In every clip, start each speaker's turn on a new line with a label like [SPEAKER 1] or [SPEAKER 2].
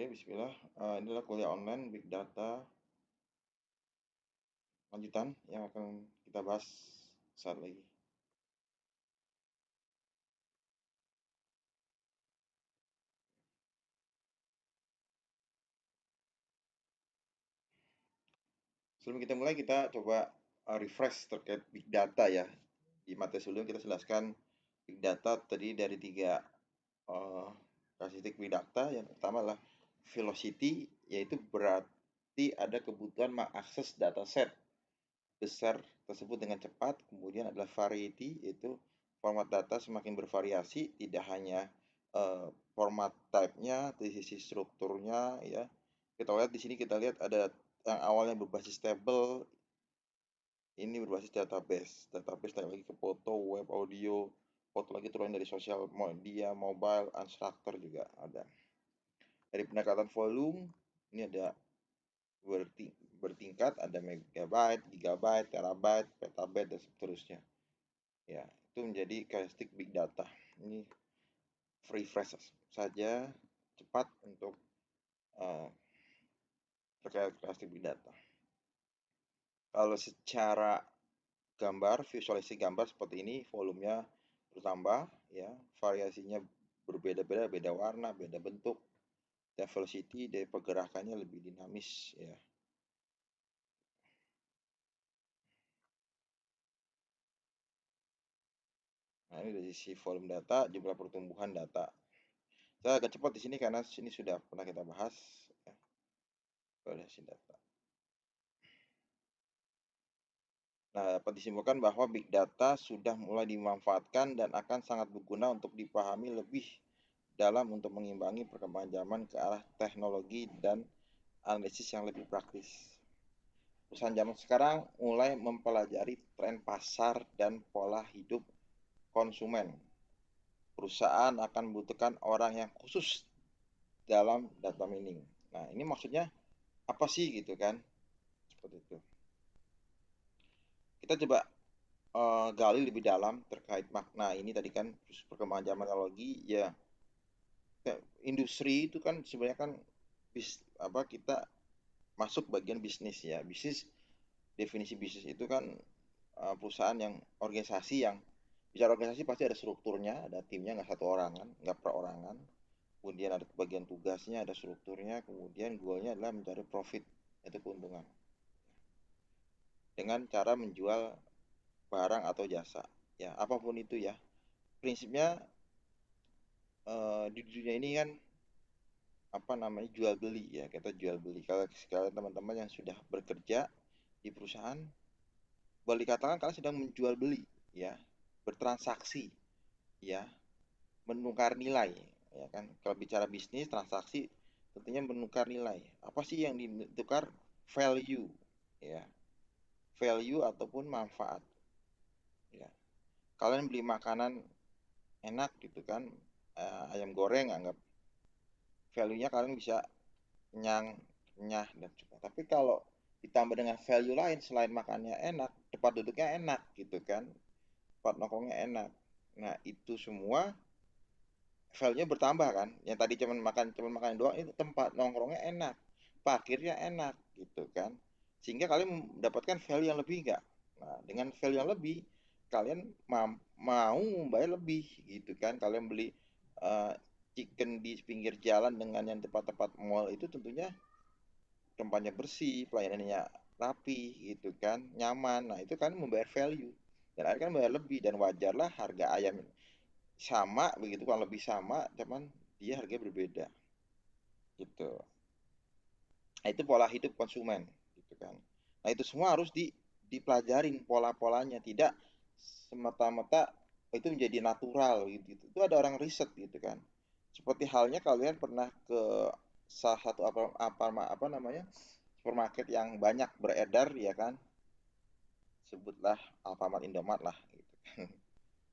[SPEAKER 1] Oke, bismillah. Inilah kuliah online Big Data lanjutan yang akan kita bahas saat lagi. Sebelum kita mulai, kita coba refresh terkait Big Data ya. Di materi sebelum kita jelaskan Big Data tadi dari tiga karakteristik Big Data. Yang pertama adalah velocity, yaitu berarti ada kebutuhan mengakses dataset besar tersebut dengan cepat. Kemudian adalah variety, yaitu format data semakin bervariasi, tidak hanya format type-nya, dari sisi strukturnya ya. Kita lihat di sini, kita lihat ada yang awalnya berbasis table, ini berbasis database. Database naik lagi ke foto, web, audio, foto lagi turun dari sosial media, mobile, unstructured juga ada. Dari pendekatan volume, ini ada bertingkat, ada megabyte, gigabyte, terabyte, petabyte, dan seterusnya. Ya, itu menjadi karakteristik big data. Ini free fresh saja, cepat untuk uh, terkait karakteristik big data. Kalau secara gambar, visualisasi gambar seperti ini, volumenya bertambah, ya, variasinya berbeda-beda, beda warna, beda bentuk, dan velocity dari pergerakannya lebih dinamis, ya. Nah, ini dari sisi volume data, jumlah pertumbuhan data. Saya agak cepat di sini karena sini sudah pernah kita bahas, ya, validasi data. Nah, dapat disimpulkan bahwa big data sudah mulai dimanfaatkan dan akan sangat berguna untuk dipahami lebih dalam untuk mengimbangi perkembangan zaman ke arah teknologi dan analisis yang lebih praktis. Perusahaan zaman sekarang mulai mempelajari tren pasar dan pola hidup konsumen. Perusahaan akan membutuhkan orang yang khusus dalam data mining. Nah, ini maksudnya apa sih gitu kan? Seperti itu. Kita coba gali lebih dalam terkait makna ini tadi kan, perkembangan zaman teknologi ya. Industri itu kan sebenarnya kan kita masuk bagian bisnis ya. Bisnis, definisi bisnis itu kan perusahaan yang organisasi yang bicara organisasi pasti ada strukturnya, ada timnya, nggak satu orangan, nggak perorangan. Kemudian ada bagian tugasnya, ada strukturnya, kemudian goalnya adalah mencari profit, yaitu keuntungan, dengan cara menjual barang atau jasa, ya apapun itu ya. Prinsipnya di dunia ini kan apa namanya, jual beli ya, kita jual beli. Kalau sekalian teman-teman yang sudah bekerja di perusahaan, boleh dikatakan kalian sedang menjual beli ya, bertransaksi ya, menukar nilai ya kan. Kalau bicara bisnis transaksi tentunya menukar nilai. Apa sih yang ditukar? Value ya, value ataupun manfaat ya. Kalian beli makanan enak gitu kan, ayam goreng, anggap value-nya kalian bisa kenyang, kenyah dan juga. Tapi kalau ditambah dengan value lain selain makannya enak, tempat duduknya enak gitu kan, tempat nongkrongnya enak. Nah, itu semua value-nya bertambah kan. Yang tadi cuman makan doang, itu tempat nongkrongnya enak, parkirnya enak gitu kan. Sehingga kalian mendapatkan value yang lebih enggak? Nah, dengan value yang lebih, kalian mau membayar lebih gitu kan. Kalian beli uh, chicken di pinggir jalan dengan yang tempat-tempat mall itu tentunya tempatnya bersih, pelayanannya rapi gitu kan, nyaman. Nah, itu kan membayar value. Dan akhirnya kan bayar lebih, dan wajarlah harga ayam sama begitu, kalau lebih sama, cuman dia harganya berbeda gitu. Nah, itu pola hidup konsumen gitu kan. Nah, itu semua harus dipelajarin pola-polanya, tidak semata-mata itu menjadi natural gitu. Itu ada orang riset gitu kan. Seperti halnya kalian pernah ke salah satu apa namanya, supermarket yang banyak beredar ya kan, sebutlah Alfamart, Indomart lah gitu.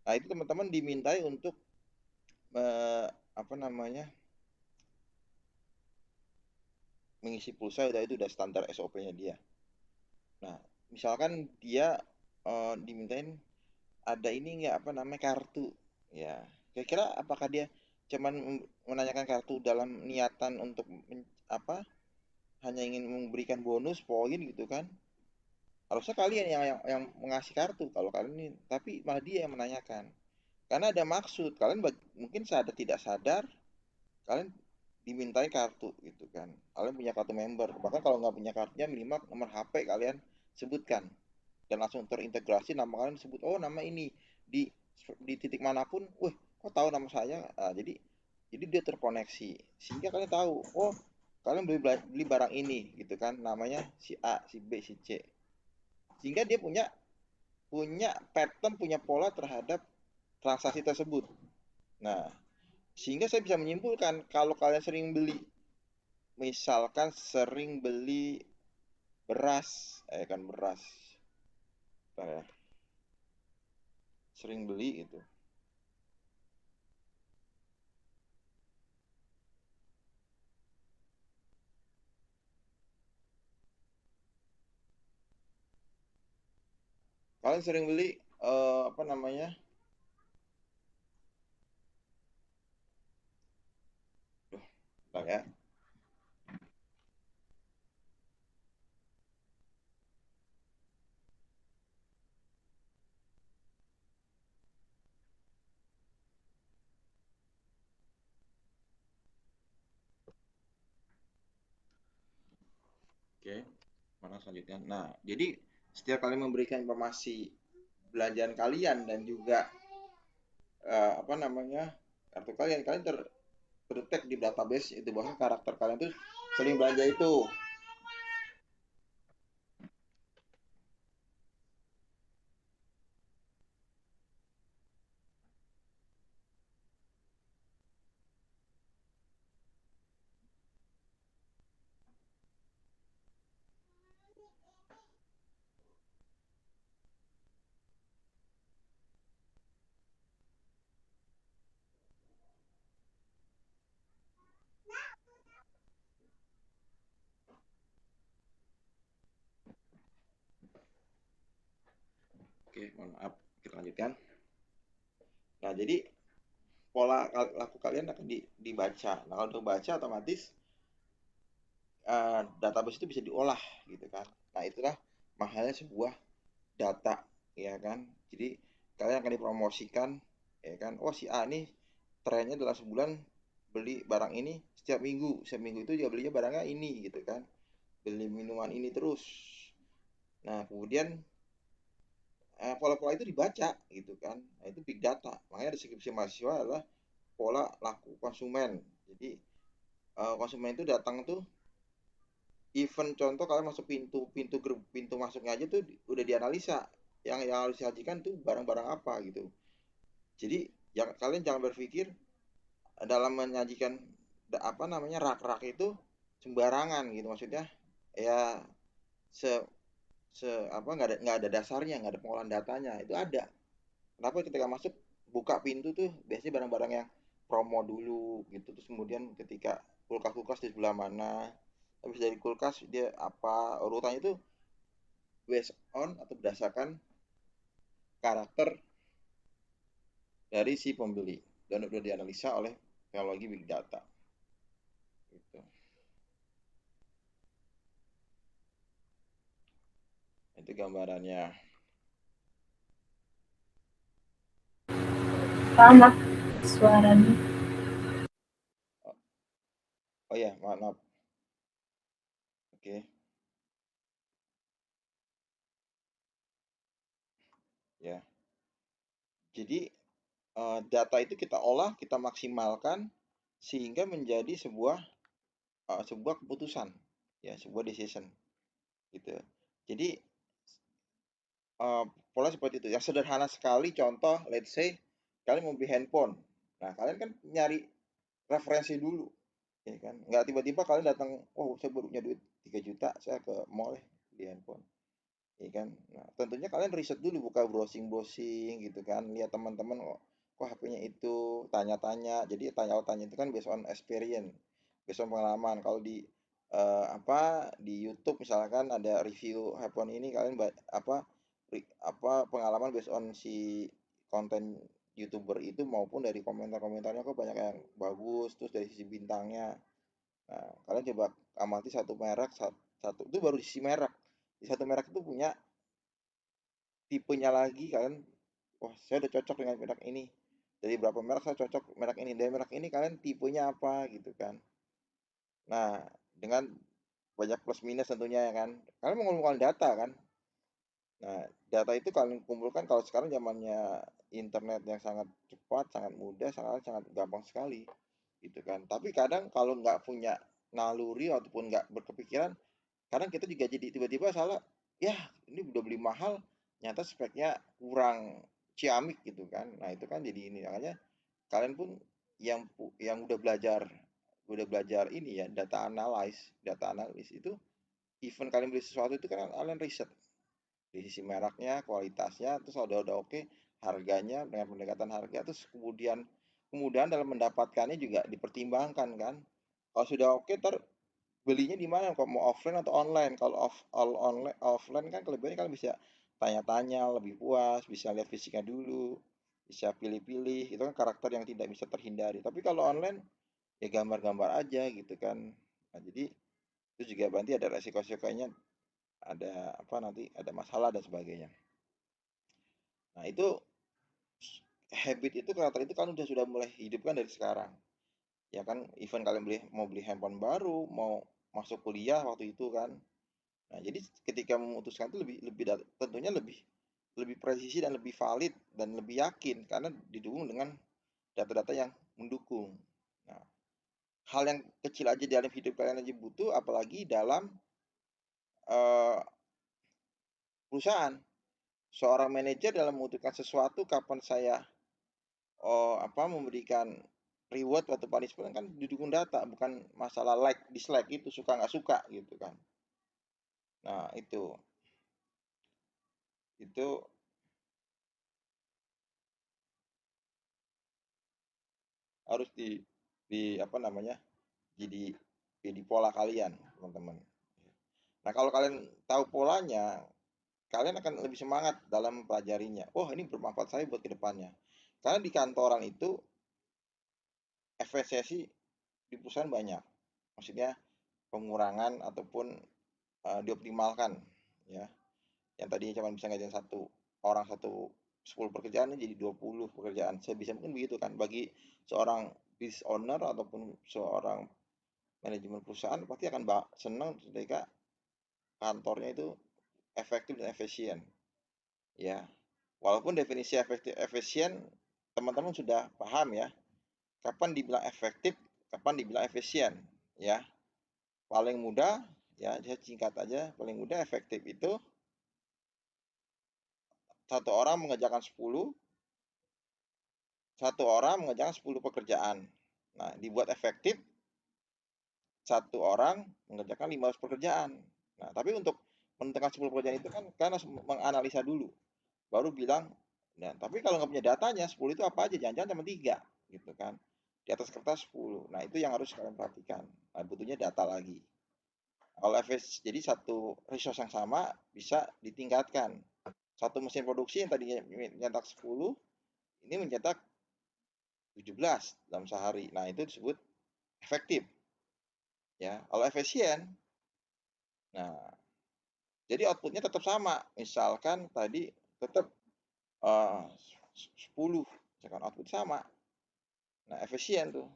[SPEAKER 1] Nah, itu teman-teman dimintai untuk apa namanya, mengisi pulsa, itu udah standar SOP-nya dia. Nah, misalkan dia dimintain ada ini nggak, apa namanya, kartu ya. Kira-kira apakah dia cuman menanyakan kartu dalam niatan untuk apa, hanya ingin memberikan bonus poin gitu kan, harusnya kalian yang mengasih kartu kalau kalian ini, tapi malah dia yang menanyakan. Karena ada maksud, kalian mungkin sadar tidak sadar kalian dimintai kartu gitu kan. Kalian punya kartu member, bahkan kalau nggak punya kartunya minimal nomor HP kalian sebutkan dan langsung terintegrasi nama kalian disebut, oh nama ini di di titik manapun, wah kok tahu nama saya. Nah, jadi dia terkoneksi sehingga kalian tahu, oh kalian beli barang ini gitu kan, namanya si A, si B, si C, sehingga dia punya punya pattern, punya pola terhadap transaksi tersebut. Nah, sehingga saya bisa menyimpulkan kalau kalian sering beli, misalkan sering beli beras, kan beras, ya, sering beli itu. Kalian sering beli apa namanya? Duh, bentar ya. Oke, mana selanjutnya? Nah, jadi setiap kalian memberikan informasi belanjaan kalian dan juga apa namanya, kartu kalian, kalian terdetek di database itu bahwa karakter kalian tuh sering belanja itu. Oke, mohon maaf, kita lanjutkan. Nah, jadi pola laku kalian akan dibaca. Nah, kalau untuk baca otomatis database itu bisa diolah gitu kan. Nah, itulah mahalnya sebuah data, ya kan. Jadi kalian akan dipromosikan, ya kan. Oh, si A nih trennya dalam sebulan beli barang ini setiap minggu itu dia belinya barangnya ini gitu kan, beli minuman ini terus. Nah, kemudian pola-pola itu dibaca gitu kan. Nah, itu big data. Makanya deskripsi mahasiswa adalah pola laku konsumen. Jadi konsumen itu datang tuh, event contoh kalian masuk pintu pintu pintu masuknya aja tuh udah dianalisa, yang harus disajikan tuh barang-barang apa gitu. Jadi kalian jangan berpikir dalam menyajikan apa namanya rak-rak itu sembarangan gitu, maksudnya ya se se apa, nggak ada dasarnya, nggak ada pengolahan datanya. Itu ada. Kenapa ketika masuk buka pintu tuh biasanya barang-barang yang promo dulu gitu, terus kemudian ketika kulkas-kulkas di sebelah mana, habis dari kulkas dia apa urutannya itu based on atau berdasarkan karakter dari si pembeli dan udah dianalisa oleh teknologi big data gitu. Itu gambarannya.
[SPEAKER 2] Sama suaranya.
[SPEAKER 1] Oh, oh ya, maaf, maaf. Oke, ya. Jadi data itu kita olah, kita maksimalkan sehingga menjadi sebuah keputusan, ya, sebuah decision gitu. Jadi pola seperti itu. Yang sederhana sekali contoh, let's say kalian mau beli handphone. Nah, kalian kan nyari referensi dulu, ya kan? Nggak tiba-tiba kalian datang, oh saya baru punya duit 3 juta, saya ke mall beli handphone. Ya kan? Nah, tentunya kalian riset dulu, buka browsing-browsing gitu kan, lihat teman-teman, kok HP-nya itu, tanya-tanya. Jadi tanya-tanya itu kan based on experience, based on pengalaman. Kalau di apa di YouTube misalkan ada review handphone ini, kalian apa pengalaman based on si konten YouTuber itu maupun dari komentar-komentarnya kok banyak yang bagus, terus dari sisi bintangnya. Nah, kalian coba amati satu merek, satu itu baru di sisi merek. Di satu merek itu punya tipenya lagi kalian, wah saya udah cocok dengan merek ini. Dari berapa merek saya cocok merek ini, dari merek ini kalian tipenya apa gitu kan. Nah, dengan banyak plus minus tentunya ya kan. Kalian mengumpulkan data kan. Nah, data itu kalian kumpulkan kalau sekarang zamannya internet yang sangat cepat, sangat mudah, sangat sangat gampang sekali gitu kan. Tapi kadang kalau nggak punya naluri ataupun nggak berkepikiran, kadang kita juga jadi tiba-tiba salah, ya ini udah beli mahal, nyata speknya kurang ciamik gitu kan. Nah, itu kan jadi ini makanya kalian pun yang udah belajar ini ya data analis itu, event kalian beli sesuatu itu kan kalian riset di sisi mereknya, kualitasnya, terus udah oke, harganya dengan pendekatan harga, terus kemudian dalam mendapatkannya juga dipertimbangkan kan. Kalau sudah oke, belinya di mana? Kok mau offline atau online? Kalau offline kan kelebihannya kalian bisa tanya-tanya lebih puas, bisa lihat fisiknya dulu, bisa pilih-pilih. Itu kan karakter yang tidak bisa terhindari. Tapi kalau online ya gambar-gambar aja gitu kan. Nah, jadi itu juga berarti ada resiko-resikonya, ada apa nanti ada masalah dan sebagainya. Nah, itu habit itu karakter itu kan sudah mulai hidupkan dari sekarang. Ya kan, event kalian mau beli handphone baru, mau masuk kuliah waktu itu kan. Nah, jadi ketika memutuskan itu lebih lebih tentunya lebih lebih presisi dan lebih valid dan lebih yakin karena didukung dengan data-data yang mendukung. Nah, hal yang kecil aja dalam hidup kalian aja butuh, apalagi dalam uh, perusahaan. Seorang manajer dalam memutuskan sesuatu kapan saya memberikan reward atau punishment kan didukung data, bukan masalah like dislike itu suka nggak suka gitu kan. Nah, itu harus di apa namanya, jadi pola kalian teman-teman. Nah, kalau kalian tahu polanya, kalian akan lebih semangat dalam mempelajarinya. Oh, ini bermanfaat saya buat kedepannya. Karena di kantoran itu efisiensi di perusahaan banyak, maksudnya pengurangan ataupun dioptimalkan ya. Yang tadinya cuma bisa ngajarin satu orang 10 pekerjaan jadi 20 pekerjaan. Saya bisa mungkin begitu kan. Bagi seorang business owner ataupun seorang manajemen perusahaan pasti akan senang ketika kantornya itu efektif dan efisien ya. Walaupun definisi efektif efisien teman-teman sudah paham ya. Kapan dibilang efektif, kapan dibilang efisien ya. Paling mudah ya, saya singkat aja, paling mudah efektif itu satu orang mengerjakan 10 pekerjaan. Nah, dibuat efektif satu orang mengerjakan 15 pekerjaan. Nah, tapi untuk menentukan 10 pekerjaan itu kan harus menganalisa dulu. Baru bilang, nah, tapi kalau nggak punya datanya, 10 itu apa aja? Jangan-jangan cuma 3, gitu kan. Di atas kertas 10. Nah, itu yang harus kalian perhatikan. Nah, butuhnya data lagi. Kalau jadi satu resource yang sama bisa ditingkatkan. Satu mesin produksi yang tadinya mencetak 10, ini mencetak 17 dalam sehari. Nah, itu disebut efektif. Ya, kalau efisien, nah jadi outputnya tetap sama. Misalkan tadi tetap uh, 10, misalkan output sama. Nah, efisien tuh.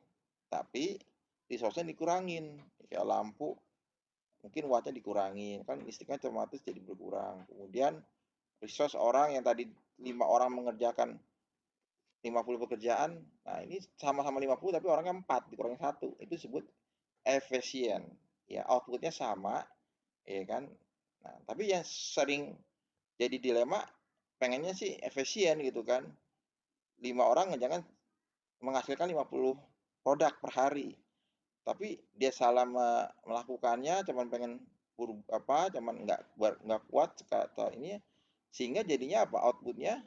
[SPEAKER 1] Tapi resource-nya dikurangin. Kayak lampu, mungkin wattnya dikurangin. Kan listriknya otomatis jadi berkurang. Kemudian resource orang yang tadi 5 orang mengerjakan 50 pekerjaan. Nah, ini sama-sama 50 tapi orangnya 4, dikurangin 1. Itu disebut efisien. Ya, outputnya sama, ya kan. Nah, tapi yang sering jadi dilema, pengennya sih efisien gitu kan. 5 orang jangan menghasilkan 50 produk per hari. Tapi dia salah melakukannya, cuman pengen cuman nggak kuat atau ini, sehingga jadinya apa, outputnya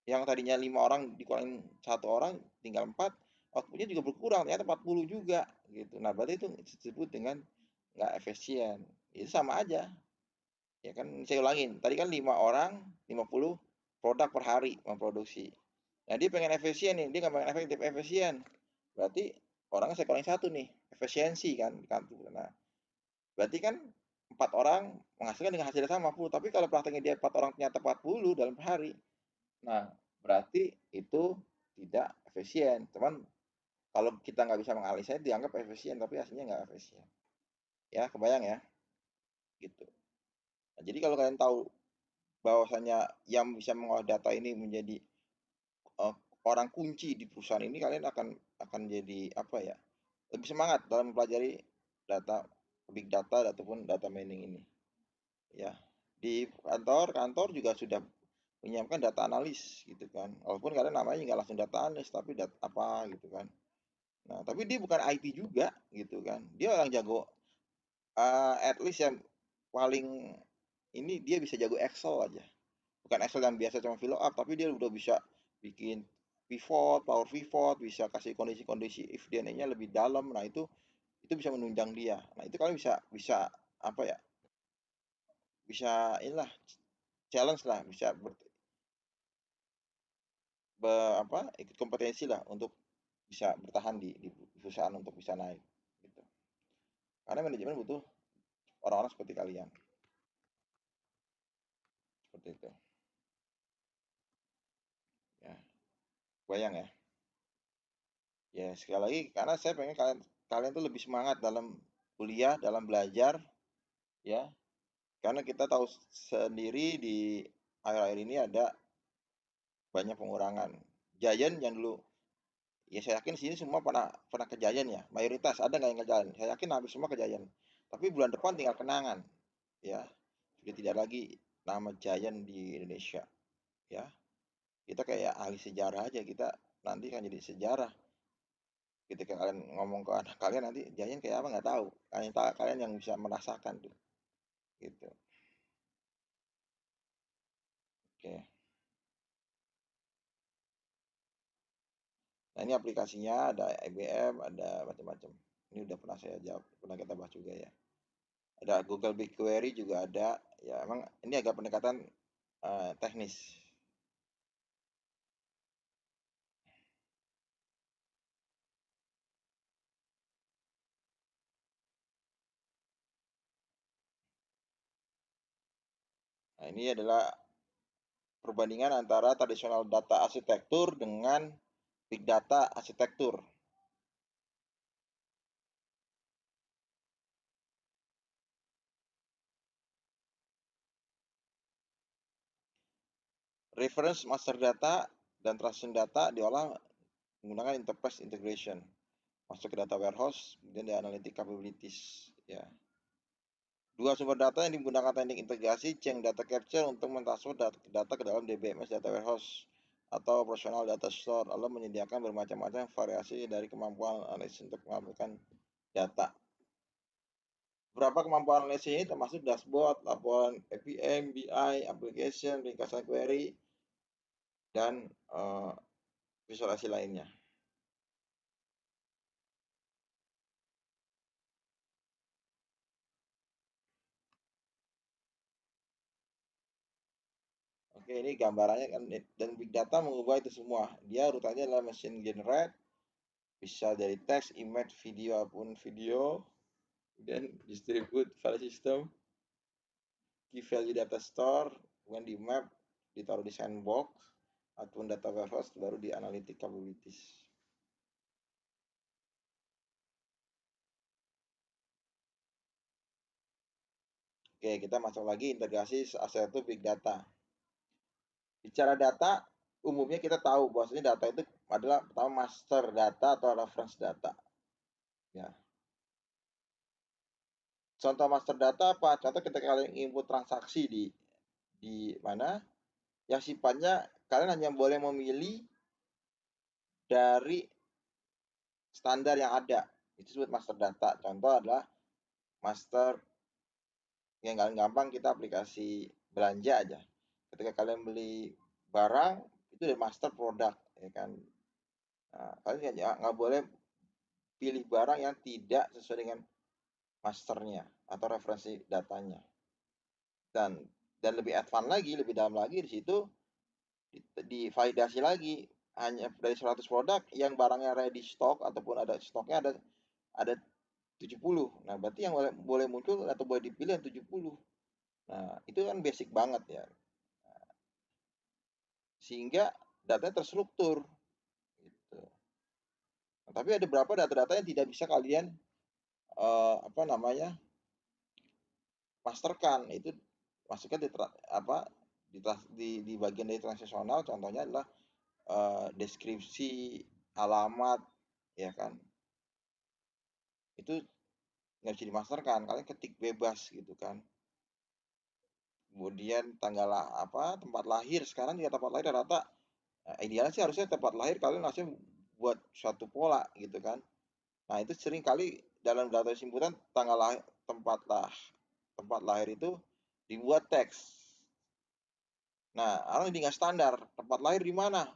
[SPEAKER 1] yang tadinya 5 orang dikurangin 1 orang tinggal 4, outputnya juga berkurang, ternyata 40 juga gitu. Nah, berarti itu disebut dengan nggak efisien. Itu sama aja. Ya kan, saya ulangin. Tadi kan 5 orang, 50 produk per hari memproduksi. Nah, dia pengen efisien nih, dia nggak pengen efektif, efisien. Berarti orangnya saya kurang satu nih, efisiensi kan di kantor. Nah, berarti kan 4 orang menghasilkan dengan hasil yang sama 40, tapi kalau prakteknya dia 4 orang ternyata 40 dalam hari, nah berarti itu tidak efisien. Cuman kalau kita nggak bisa menganalisa dianggap efisien, tapi aslinya nggak efisien. Ya, kebayang ya, gitu. Nah, jadi kalau kalian tahu bahwasanya yang bisa mengolah data ini menjadi uh, orang kunci di perusahaan ini, kalian akan jadi apa ya, lebih semangat dalam mempelajari data, big data ataupun data mining ini ya. Di kantor juga sudah menyiapkan data analis gitu kan, walaupun kalian namanya nggak langsung data analis tapi data apa gitu kan. Nah, tapi dia bukan IT juga gitu kan, dia orang jago, at least yang paling ini dia bisa jago Excel aja. Bukan Excel yang biasa cuma fill up, tapi dia udah bisa bikin pivot, power pivot, bisa kasih kondisi-kondisi if DNA-nya lebih dalam. Nah, itu bisa menunjang dia. Nah, itu kalian bisa bisa apa ya? Bisa inilah challenge lah, bisa apa? Ikut kompetensi lah untuk bisa bertahan di perusahaan untuk bisa naik gitu. Karena manajemen butuh orang-orang seperti kalian. Seperti itu. Ya, bayang ya. Ya, sekali lagi karena saya pengen kalian kalian tuh lebih semangat dalam kuliah, dalam belajar ya. Karena kita tahu sendiri di akhir-akhir ini ada banyak pengurangan. Giant yang dulu, ya saya yakin sini semua pernah pernah ke Giant ya. Mayoritas ada nggak yang ke Giant? Saya yakin hampir semua ke Giant. Tapi bulan depan tinggal kenangan ya. Sudah tidak lagi nama Giant di Indonesia ya. Kita kayak ahli sejarah aja, kita nanti kan jadi sejarah. Ketika kalian ngomong ke anak kalian nanti Giant kayak apa nggak tahu. Kalian yang bisa merasakan tuh gitu. Oke. Nah, ini aplikasinya ada IBM, ada macam-macam. Ini udah pernah saya jawab, pernah kita bahas juga ya. Ada Google BigQuery juga ada. Ya, emang ini agak pendekatan teknis. Nah, ini adalah perbandingan antara tradisional data arsitektur dengan big data arsitektur. Reference master data dan transaction data diolah menggunakan enterprise integration. Masuk ke data warehouse, kemudian di analytic capabilities. Ya. Dua sumber data yang digunakan teknik integrasi chain data capture untuk mentransfer data ke dalam DBMS data warehouse atau operational data store, lalu menyediakan bermacam-macam variasi dari kemampuan analisis untuk mengambilkan data. Beberapa kemampuan analisis ini termasuk dashboard, laporan APM, BI, application, ringkasan query, dan visualisasi lainnya. Oke, ini gambarannya kan, dan big data mengubah itu semua. Dia urutannya adalah machine generate, bisa dari teks, image, video apapun video, dan distribute file system, key value data store, kemudian di map, ditaruh di sandbox, ataupun data warehouse, baru di analytic capabilities. Oke, kita masuk lagi integrasi aset itu big data. Bicara data, umumnya kita tahu bahwasanya data itu adalah pertama master data atau reference data. Ya. Contoh master data apa? Contoh ketika kalian input transaksi di mana yang sifatnya kalian hanya boleh memilih dari standar yang ada. Itu disebut master data. Contoh adalah master yang paling gampang, kita aplikasi belanja aja. Ketika kalian beli barang itu dari master produk ya kan. Nah, kalian nggak boleh pilih barang yang tidak sesuai dengan masternya atau referensi datanya. Dan lebih advance lagi, lebih dalam lagi di situ divalidasi lagi hanya dari 100 produk yang barangnya ready stock ataupun ada stoknya ada 70. Nah, berarti yang boleh muncul atau boleh dipilih yang 70. Nah, itu kan basic banget ya. Sehingga datanya terstruktur gitu. Nah, tapi ada beberapa data-data yang tidak bisa kalian apa namanya? masterkan. Itu masuknya di apa di bagian dari transaksional, contohnya adalah deskripsi alamat, ya kan, itu nggak bisa dimasterkan, kalian ketik bebas gitu kan. Kemudian tanggal apa tempat lahir, sekarang juga tempat lahir rata idealnya sih harusnya tempat lahir kalian langsung buat suatu pola gitu kan. Nah itu sering kali dalam data simpulan tanggal lahir, tempat lahir itu dibuat teks. Nah orang jadi nggak standar tempat lahir di mana,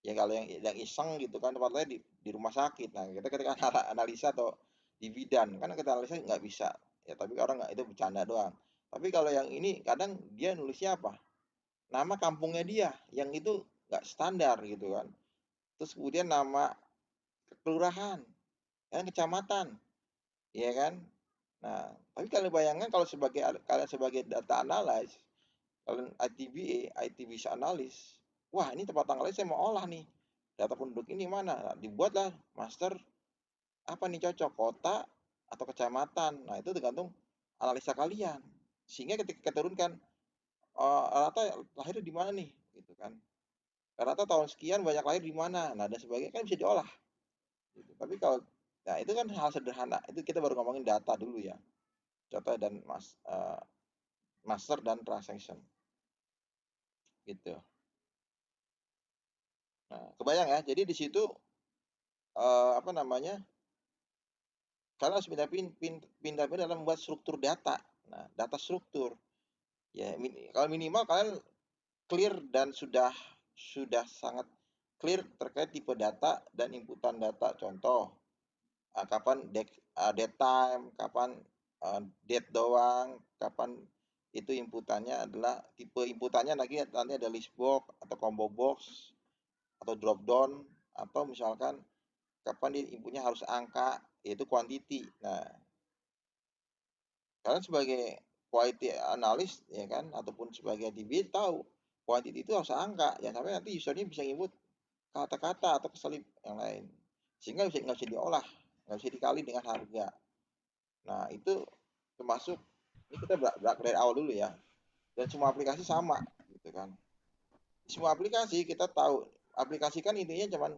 [SPEAKER 1] ya kalau yang iseng gitu kan tempat lahir di rumah sakit. Nah kita ketika analisa atau di bidan kan kita analisa nggak bisa ya, tapi orang nggak, itu bercanda doang. Tapi kalau yang ini kadang dia nulisnya apa, nama kampungnya dia yang itu nggak standar gitu kan. Terus kemudian nama kelurahan kan, kecamatan, ya kan. Nah tapi kalian bayangkan kalau kalian sebagai data analis, kalian IT bisa analis, wah ini tempat tanggalnya saya mau olah nih, data penduduk ini mana, nah, dibuatlah master apa nih cocok kota atau kecamatan. Nah itu tergantung analisa kalian, sehingga ketika keturunkan rata lahir di mana nih gitu kan, rata tahun sekian banyak lahir di mana, nah dan sebagainya kan bisa diolah gitu. Tapi kalau nah itu kan hal sederhana, itu kita baru ngomongin data dulu ya, contoh dan master dan transaction gitu. Nah kebayang ya, jadi di situ apa namanya, kalian harus pindah-pindah dalam membuat struktur data. Nah data struktur ya, kalau minimal kalian clear dan sudah sangat clear terkait tipe data dan inputan data. Contoh, kapan date time, kapan date doang, kapan itu inputannya adalah tipe inputannya nanti ada list box atau combo box atau drop down, atau misalkan kapan dia inputnya harus angka, yaitu quantity. Nah, kalian sebagai quality analyst ya kan, ataupun sebagai DB tahu quantity itu harus angka, ya sampai nanti usernya bisa input kata-kata atau keselip yang lain, sehingga nggak bisa diolah, nggak bisa dikali dengan harga. Nah itu termasuk, ini kita berak dari awal dulu ya, dan semua aplikasi sama gitu kan. Semua aplikasi kita tahu, aplikasi kan intinya cuman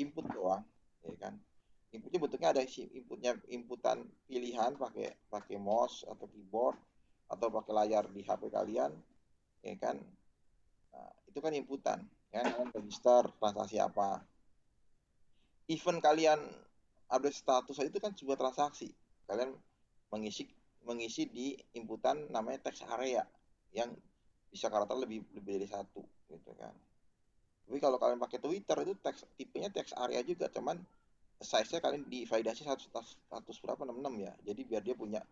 [SPEAKER 1] input doang, ya kan. Inputnya bentuknya ada inputan pilihan pakai pakai mouse atau keyboard atau pakai layar di HP kalian, ya kan. Nah, itu kan inputan, ya kan, kalian register transaksi apa. Event kalian update status itu kan sebuah transaksi. Kalian mengisi mengisi di inputan namanya text area yang bisa karakter lebih dari satu gitu kan. Tapi kalau kalian pakai Twitter itu teks tipenya text area juga, cuman size-nya kalian divalidasi status berapa, 66 ya. Jadi biar dia punya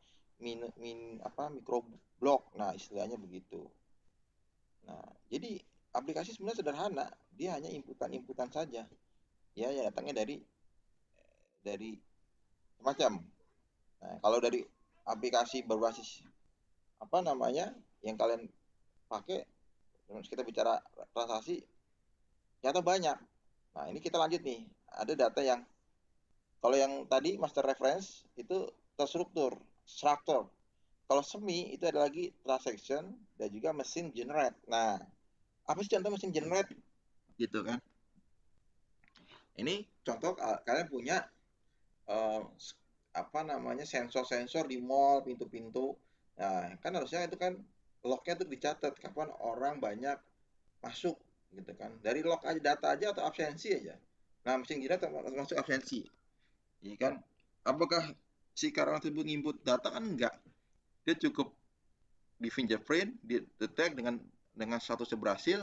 [SPEAKER 1] mikro blok. Nah, istilahnya begitu. Nah, jadi aplikasi sebenarnya sederhana, dia hanya inputan-inputan saja. Ya, yang datangnya dari macam. Nah, kalau dari aplikasi berbasis apa namanya yang kalian pakai, kita bicara transaksi, ternyata banyak. Nah, ini kita lanjut nih. Ada data yang, kalau yang tadi master reference itu terstruktur, struktur. Kalau semi itu ada lagi transaction dan juga mesin generate. Nah, apa sih contoh mesin generate? Gitu kan. Ini contoh kalian punya uh, apa namanya sensor-sensor di mall, pintu-pintu. Nah, kan harusnya itu kan lognya tuh dicatat kapan orang banyak masuk gitu kan. Dari log aja, data aja atau absensi aja. Nah, mesin kita termasuk absensi. Iya kan? Apakah si karyawan tersebut nginput data? Kan enggak. Dia cukup di fingerprint, di detect dengan statusnya berhasil,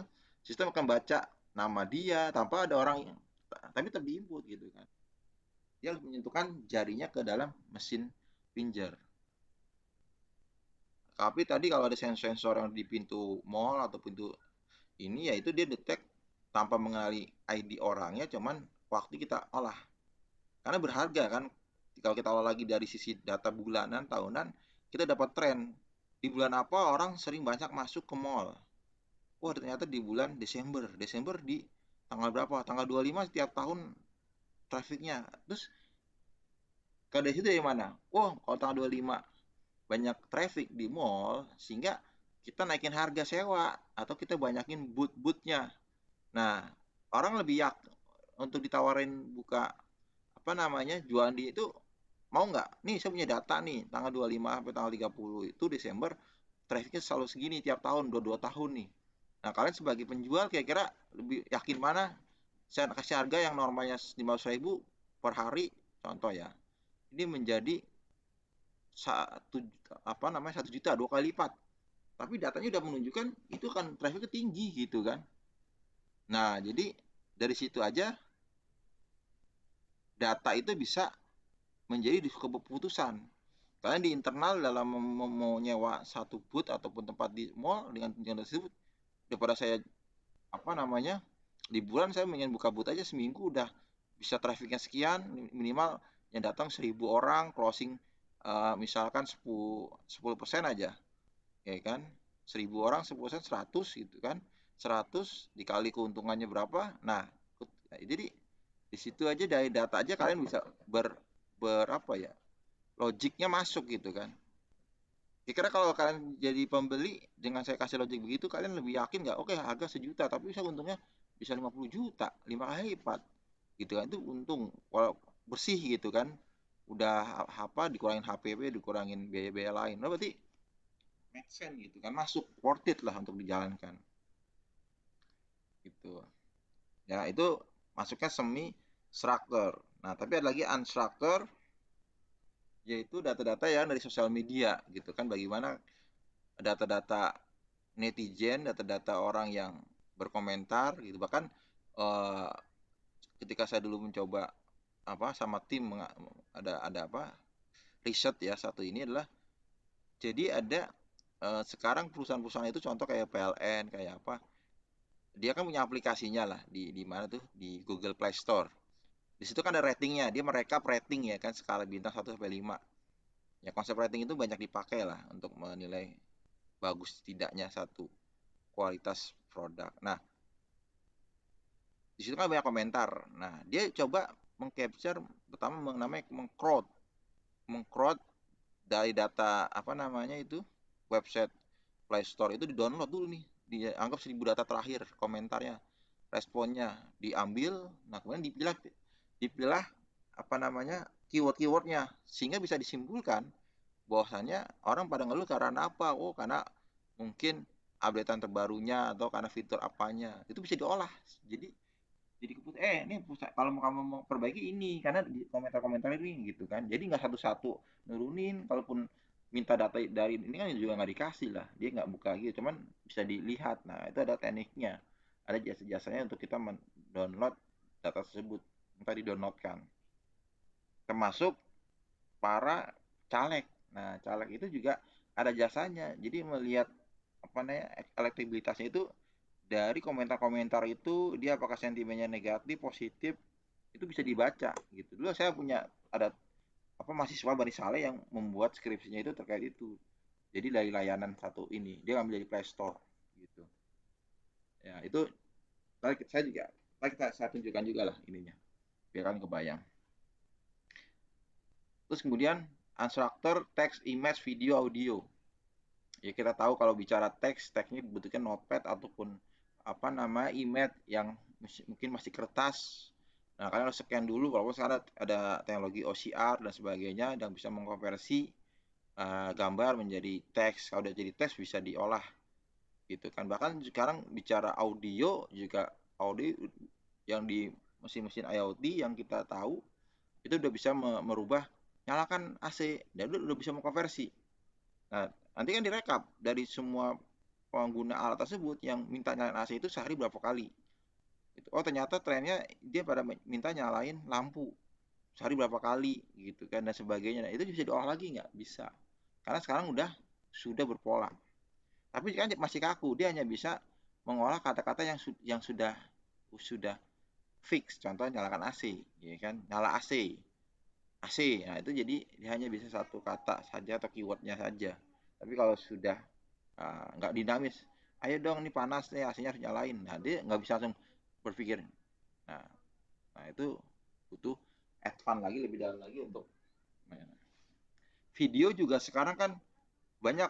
[SPEAKER 1] sistem akan baca nama dia tanpa ada orang yang, tapi tetap diinput gitu kan. Dia harus menyentuhkan jarinya ke dalam mesin finger. Tapi tadi kalau ada sensor yang di pintu mall atau pintu ini, ya itu dia detect tanpa mengenali ID orangnya, cuman waktu kita olah. Karena berharga kan, kalau kita olah lagi dari sisi data bulanan, tahunan, kita dapat tren. Di bulan apa orang sering banyak masuk ke mall. Wah, ternyata di bulan Desember. Desember di tanggal berapa? Tanggal 25 setiap tahun trafiknya. Terus dari situ dari mana? Wah, kalau tanggal 25 banyak traffic di mall, sehingga kita naikin harga sewa atau kita banyakin booth-boothnya. Nah, orang lebih untuk ditawarin buka apa namanya jualan di itu, mau nggak? Nih saya punya data nih tanggal 25 sampai tanggal 30 itu Desember trafficnya selalu segini tiap tahun, dua tahun nih. Nah, kalian sebagai penjual kira-kira lebih yakin mana? Saya kasih harga yang normalnya 500.000 per hari, contoh ya. Ini menjadi 1 juta, 2 kali lipat. Tapi datanya udah menunjukkan itu kan trafficnya tinggi gitu kan. Nah, jadi dari situ aja data itu bisa menjadi keputusan. Kalian di internal dalam mau nyewa satu booth ataupun tempat di mall dengan tersebut, daripada saya apa namanya liburan saya ingin buka booth aja seminggu udah bisa trafficnya sekian, minimal yang datang 1.000 orang, closing misalkan 10% aja, ya kan, 1.000 orang 10% 100 gitu kan, 100 dikali keuntungannya berapa. Nah, jadi di situ aja dari data aja kalian bisa berapa ya, logiknya masuk gitu kan. Kira-kira kalau kalian jadi pembeli dengan saya kasih logik begitu, kalian lebih yakin nggak? Oke, harga 1 juta, tapi bisa untungnya bisa 50 juta, 5 kali lipat, gitu kan? Itu untung, kalau bersih gitu kan. Udah apa dikurangin HPP, dikurangin biaya-biaya lain. Nah, berarti make sense gitu kan, masuk worth it lah untuk dijalankan, gitu. Ya itu masuknya semi structure. Nah, tapi ada lagi unstructure, yaitu data-data yang dari sosial media gitu kan. Bagaimana data-data netizen, data-data orang yang berkomentar gitu. Bahkan eh, ketika saya dulu mencoba apa sama tim ada apa riset ya, satu ini adalah, jadi ada sekarang perusahaan-perusahaan itu contoh kayak PLN kayak apa, dia kan punya aplikasinya lah di mana tuh, di Google Play Store. Di situ kan ada ratingnya, dia merekap rating ya kan, skala bintang 1 sampai 5. Ya konsep rating itu banyak dipakai lah untuk menilai bagus tidaknya satu kualitas produk. Nah, di situ kan banyak komentar. Nah, dia coba mengcapture, pertama namanya mengcrowd dari data apa namanya itu, website Play Store itu, di download dulu nih, dianggap 1.000 data terakhir, komentarnya, responnya diambil. Nah, kemudian dipilah apa namanya keywordnya, sehingga bisa disimpulkan bahwasannya orang pada ngeluh karena apa. Oh, karena mungkin updatean terbarunya atau karena fitur apanya, itu bisa diolah. Jadi keputus, ini kalau mau kamu mau perbaiki ini karena di komentar-komentar ini gitu kan. Jadi nggak satu-satu nurunin, kalaupun minta data dari ini kan juga nggak dikasih lah, dia nggak buka gitu, cuman bisa dilihat. Nah, itu ada tekniknya, ada jasa-jasanya untuk kita mendownload data tersebut, minta didownloadkan, termasuk para caleg. Nah, caleg itu juga ada jasanya, jadi melihat apa namanya elektabilitasnya itu dari komentar-komentar itu, dia apakah sentimennya negatif, positif, itu bisa dibaca gitu. Dulu saya punya ada apa mahasiswa Bani Saleh yang membuat skripsinya itu terkait itu. Jadi dari layanan satu ini, dia ngambil dari Play Store gitu. Ya, itu saya juga saya tunjukkan juga lah ininya, biar kan kebayang. Terus kemudian unstructured text, image, video, audio. Ya kita tahu kalau bicara teks, teksnya bentuknya notepad ataupun apa nama image yang mungkin masih kertas. Nah, kalian harus scan dulu. Kalau sekarang ada teknologi OCR dan sebagainya yang bisa mengkonversi gambar menjadi teks. Kalau udah jadi teks bisa diolah gitu kan. Bahkan sekarang bicara audio juga, audio yang di mesin-mesin IoT yang kita tahu itu udah bisa merubah, nyalakan AC dan udah bisa mengkonversi. Nah, nanti kan direkap dari semua pengguna alat tersebut yang minta nyalain AC itu sehari berapa kali. Gitu. Oh, ternyata trennya dia pada minta nyalain lampu sehari berapa kali gitu kan, dan sebagainya. Nah, itu bisa diolah lagi nggak? Bisa. Karena sekarang sudah berpola. Tapi kan masih kaku, dia hanya bisa mengolah kata-kata yang sudah sudah fix, contoh nyalakan AC, ya kan, nyala AC, AC, nah itu jadi dia hanya bisa satu kata saja atau keywordnya saja. Tapi kalau sudah nggak dinamis, ayo dong ini panas nih AC-nya harus nyalain, nah dia nggak bisa langsung berpikir. Nah, nah itu butuh advance lagi, lebih dalam lagi untuk video juga sekarang kan banyak,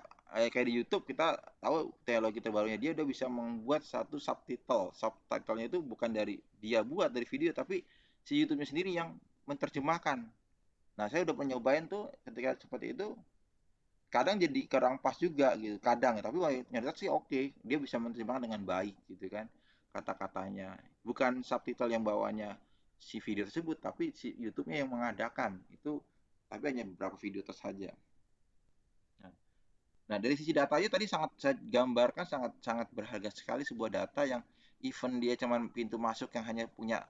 [SPEAKER 1] kayak di YouTube kita tahu teknologi terbarunya, dia udah bisa membuat satu subtitle. Subtitlenya itu bukan dari dia buat dari video, tapi si YouTube-nya sendiri yang menerjemahkan. Nah, saya udah pernah nyobain tuh ketika seperti itu, kadang jadi kurang pas juga gitu, kadang ya, tapi ternyata sih oke, dia bisa menerjemahkan dengan baik gitu kan, kata-katanya. Bukan subtitle yang bawahnya si video tersebut, tapi si YouTube-nya yang mengadakan itu, tapi hanya beberapa video saja. Nah, dari sisi datanya tadi sangat saya gambarkan, sangat sangat berharga sekali sebuah data yang even dia cuman pintu masuk yang hanya punya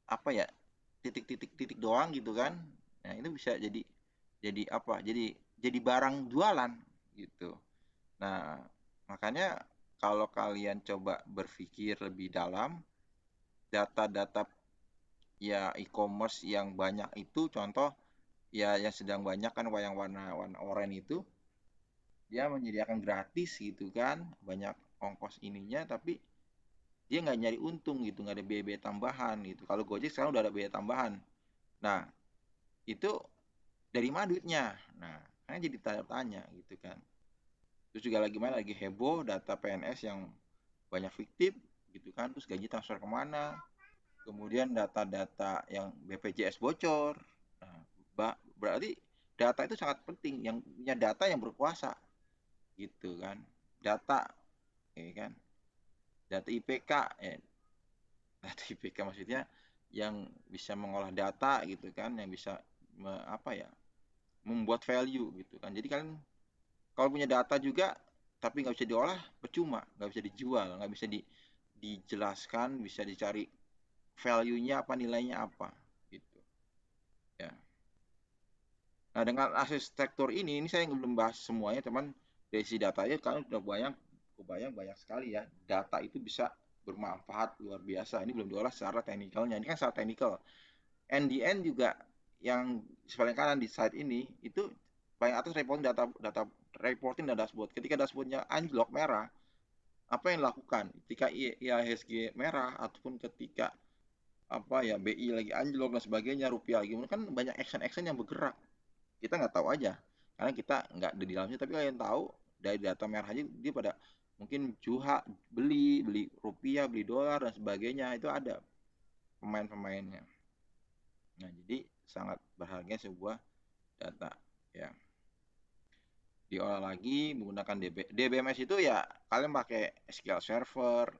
[SPEAKER 1] apa ya, titik-titik-titik doang gitu kan. Nah, itu bisa jadi apa? Jadi barang jualan gitu. Nah, makanya kalau kalian coba berpikir lebih dalam, data-data ya e-commerce yang banyak itu, contoh ya yang sedang banyak kan yang warna oranye itu, dia menyediakan gratis gitu kan, banyak ongkos ininya, tapi dia nggak nyari untung gitu, nggak ada biaya-biaya tambahan gitu. Kalau Gojek sekarang udah ada biaya tambahan. Nah, itu dari mana duitnya? Nah, kan jadi tanya tanya gitu kan. Terus juga lagi mana, lagi heboh data PNS yang banyak fiktif gitu kan, terus gaji transfer kemana, kemudian data-data yang BPJS bocor. Nah, berarti data itu sangat penting, yang punya data yang berkuasa gitu kan, data, ya kan, data IPK, data IPK maksudnya yang bisa mengolah data gitu kan, yang bisa apa ya, membuat value gitu kan. Jadi kan kalau punya data juga tapi nggak bisa diolah, percuma, nggak bisa dijual, nggak bisa dijelaskan, bisa dicari value-nya apa, nilainya apa gitu ya. Nah, dengan arsitektur ini saya belum bahas semuanya, teman. Dari si datanya kan udah kebayang banyak sekali ya. Data itu bisa bermanfaat luar biasa. Ini belum diolah secara teknikalnya. Ini kan secara teknikal. NDN juga yang paling kanan di slide ini itu paling atas reporting data dashboard. Ketika dashboardnya anjlok merah, apa yang dilakukan? Ketika IHSG merah ataupun ketika apa ya, BI lagi anjlok dan sebagainya, rupiah lagi, kan banyak action-action yang bergerak, kita nggak tahu aja karena kita nggak ada di dalamnya, tapi kalian tahu dari data merah aja dia pada mungkin juha, beli beli rupiah, beli dolar dan sebagainya, itu ada pemain-pemainnya. Nah, jadi sangat berharga sebuah data ya. Diolah lagi menggunakan DBMS itu ya, kalian pakai SQL Server,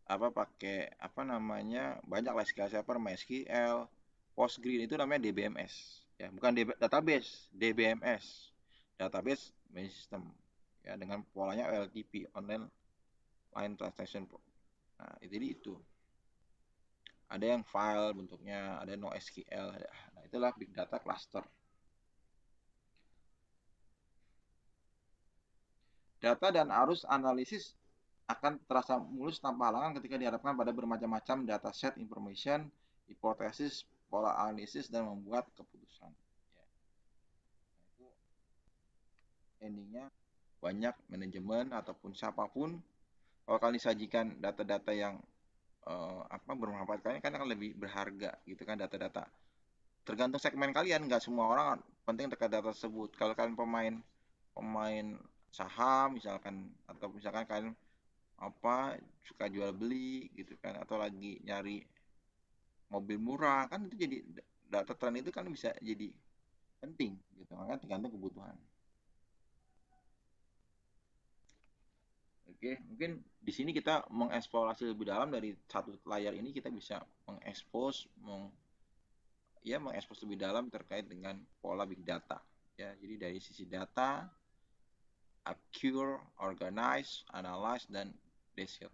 [SPEAKER 1] apa pakai apa namanya, banyak lah SQL Server, MySQL, Postgres, itu namanya DBMS ya, bukan database, DBMS, database management system ya, dengan polanya OLTP, online line transaction. Nah, jadi itu ada yang file bentuknya, ada NoSQL, nah itulah big data cluster. Data dan arus analisis akan terasa mulus tanpa halangan ketika dihadapkan pada bermacam-macam dataset information, hipotesis, pola analisis, dan membuat keputusan. Ya. Itu endingnya banyak manajemen ataupun siapapun, kalau kalian disajikan data-data yang apa bermanfaat, kalian kan akan lebih berharga gitu kan, data-data. Tergantung segmen kalian, nggak semua orang penting terkait data tersebut. Kalau kalian pemain pemain saham misalkan, atau misalkan kalian apa suka jual beli gitu kan, atau lagi nyari mobil murah, kan itu jadi data tren itu kan bisa jadi penting gitu kan, tergantung kebutuhan. Oke, mungkin di sini kita mengeksplorasi lebih dalam. Dari satu layar ini kita bisa mengekspos ya, mengekspos lebih dalam terkait dengan pola big data ya. Jadi dari sisi data, accurate, organize, analyze, dan decide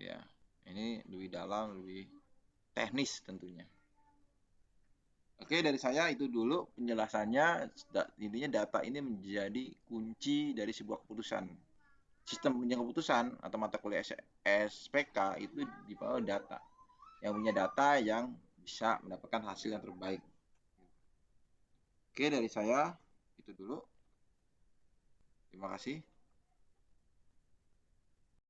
[SPEAKER 1] ya. Ini lebih dalam, lebih teknis tentunya. Oke, dari saya itu dulu penjelasannya. Intinya data ini menjadi kunci dari sebuah keputusan. sistem punya keputusan atau mata kuliah SPK itu di bawah data, yang punya data yang bisa mendapatkan hasil yang terbaik. Oke, dari saya itu dulu. Terima kasih.